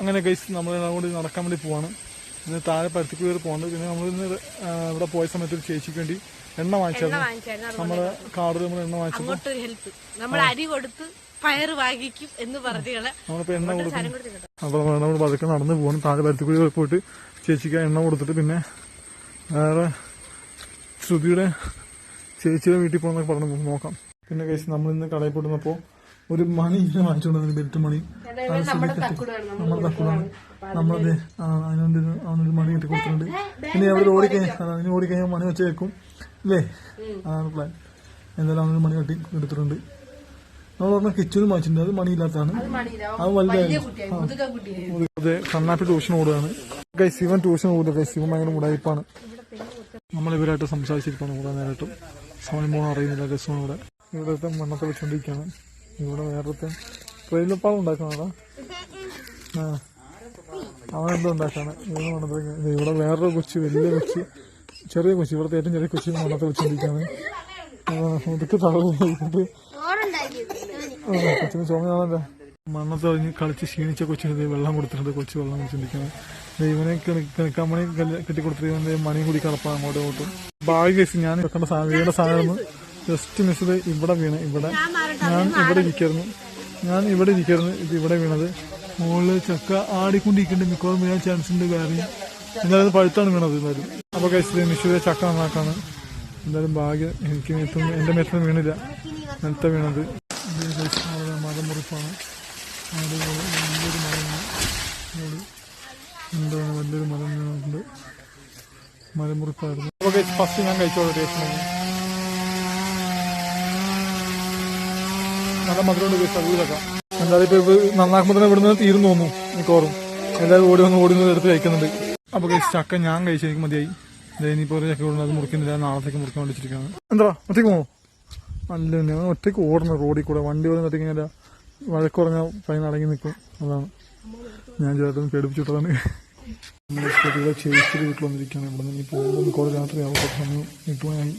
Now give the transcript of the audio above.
അങ്ങനെ ഗൈസ് നമ്മൾ കൂടി നടക്കാൻ വേണ്ടി പോവാണ്. ഇന്ന് താഴെ പരുത്തിക്ക് കയറി പോകുന്നത്. പിന്നെ നമ്മളിന്ന് ഇവിടെ പോയ സമയത്ത് ഒരു ചേച്ചിക്ക് വേണ്ടി എണ്ണ വാങ്ങിച്ചായിരുന്നു. നമ്മുടെ കാർഡിൽ നമ്മൾ എണ്ണ വാങ്ങിച്ചപ്പോൾ അരി കൊടുത്ത് പയറ് വാങ്ങിക്കും എന്ന് പറഞ്ഞുകളെ നമ്മളിപ്പോ എണ്ണ കൊടുക്കും. അപ്പൊ നമ്മൾ പതുക്കെ നടന്ന് പോകണം. താഴെ പരുത്തിക്കുഴി പോയിട്ട് ചേച്ചിക്ക് എണ്ണ കൊടുത്തിട്ട് പിന്നെ വേറെ ശ്രുതിയുടെ ചേച്ചിയുടെ വീട്ടിൽ പോകുന്നൊക്കെ പറഞ്ഞു നോക്കാം. പിന്നെ കഴിച്ച് നമ്മളിന്ന് കടയിൽ പോയിട്ടുന്നപ്പോൾ ഒരു മണി ഇങ്ങനെ വാങ്ങിച്ചുകൊണ്ടു, ബെൽറ്റ് മണി. നമ്മുടെ തക്കുടാണ്. നമ്മളത് അതിനൊരു മണി കിട്ടി കൊടുത്തിട്ടുണ്ട്. ഇനി അവിടെ ഓടിക്കഴിഞ്ഞാൽ മണി വെച്ച് വെക്കും അല്ലേ? അതാണ് പ്ലാൻ. എന്തായാലും അവനൊരു മണി കെട്ടി എടുത്തിട്ടുണ്ട്. നമ്മൾ പറഞ്ഞ കിച്ചനും വാങ്ങിച്ചിട്ടുണ്ട്. അത് മണിയില്ലാത്തതാണ്. അത് വലുതായിരുന്നു. അതെ, കണ്ണാപ്പി ട്യൂഷൻ ഓടുകയാണ്. ശിവൻ ട്യൂഷൻ ഓടുക. ശിവൻ ഭയങ്കര ഉടായിപ്പാണ്. നമ്മളിവരായിട്ട് സംസാരിച്ചിരിക്കുകയാണ് കൂടെ നേരിട്ടും. സമയം പോകണം അറിയുന്നില്ല. രസമാണ് ഇവിടെ. ഇവിടുത്തെ മണ്ണൊക്കെ വെച്ചോണ്ടിരിക്കുകയാണ്. ഇവിടെ വേറത്തെ ട്രെയിനിപ്പാളം ഉണ്ടാക്കണതാ. അവനെന്തോ ഉണ്ടാക്കാണ്. ഇവിടെ മണ്ണത്തിൽ ഇവിടെ വേറൊരു കൊച്ചി, വലിയ കൊച്ചി, ചെറിയ കൊച്ചി, ഇവിടുത്തെ ഏറ്റവും ചെറിയ കൊച്ചി മണ്ണൊക്കെ വെച്ചോണ്ടിരിക്കുകയാണ്. ഇതൊക്കെ തളർന്നിട്ട് കൊച്ചിന് ചുമയാണല്ലോ. മണ്ണത്ത് കഴിഞ്ഞ് കളിച്ച് ക്ഷീണിച്ച കൊച്ചിന് വെള്ളം കൊടുത്തിട്ടുണ്ട്. കൊച്ചി വെള്ളം കുടിച്ചോണ്ടിരിക്കുകയാണ്. ഇവനെ കിണക്കാൻ മണി കെട്ടിക്കൊടുത്തിട്ട് ഇവന്റെ മണി കൂടി കളപ്പാണ് അങ്ങോട്ടും ഇങ്ങോട്ടും. ഭാഗ്യസ് ഞാൻ വെക്കേണ്ട വീണ്ട സാധനം ജസ്റ്റ് മിസ് ഇവിടെ വീണ്. ഞാൻ ഇവിടെ ഇരിക്കായിരുന്നു. ഇത് ഇവിടെ വീണത്. മുകളിൽ ചക്ക ആടിക്കൊണ്ടിരിക്കുന്നുണ്ട്. മിക്കവാറും വീഴാൻ ചാൻസ് ഉണ്ട്. വേറെ എന്തായാലും പഴുത്താണ് വീണത്. എന്തായാലും അപ്പൊ കഴിച്ചത് മിശ്രിത ചക്ക നന്നാക്കാണ്. എന്തായാലും ഭാഗ്യം എനിക്ക് എന്റെ മേത്തൊന്നും വീണില്ല. നിലത്തെ വീണത്. മരമുറിപ്പാണ്. വലിയൊരു മരം, എന്താണ് വലിയൊരു മരം വീണിട്ടുണ്ട്. മരമുറിപ്പായിരുന്നു. അപ്പൊ ഫസ്റ്റ് ഞാൻ കഴിച്ചോളൂ. ടേസ്റ്റ് നല്ല മധുരമുണ്ട്. കഴിച്ചൊക്കെ എന്തായാലും ഇപ്പൊ നന്നാക്കുമ്പോ തന്നെ ഇവിടുന്ന് തീർന്നു തോന്നുന്നു മിക്കവാറും. എല്ലാവരും ഓടി എടുത്ത് കഴിക്കുന്നുണ്ട്. അപ്പൊ ചക്ക ഞാൻ കഴിച്ചു, എനിക്ക് മതിയായി. ഇനിയിപ്പോ ഒരു ചക്ക കൊടുക്കുന്നത് അത് മുറിക്കുന്നില്ല. നാളത്തേക്ക് മുറിക്കാൻ വേണ്ടിച്ചിരിക്കുകയാണ്. എന്താ ഒറ്റയ്ക്ക് പോകോ? നല്ല ഞാൻ ഒറ്റയ്ക്ക് ഓടണം റോഡിൽ കൂടെ. വണ്ടി വന്ന് ഒറ്റയ്ക്ക് വഴക്കുറഞ്ഞ പൈന അടങ്ങി നിൽക്കും. അതാണ് ഞാൻ ചേട്ടൻ പേടിപ്പിച്ചിട്ടതാണ്. ചേച്ചിയുടെ വീട്ടിൽ വന്നിരിക്കുകയാണ്. ഇവിടെ നിന്ന് പോകുമ്പോൾ മിക്കവാറും രാത്രിയാവും. സമയം 8 മണിയായി.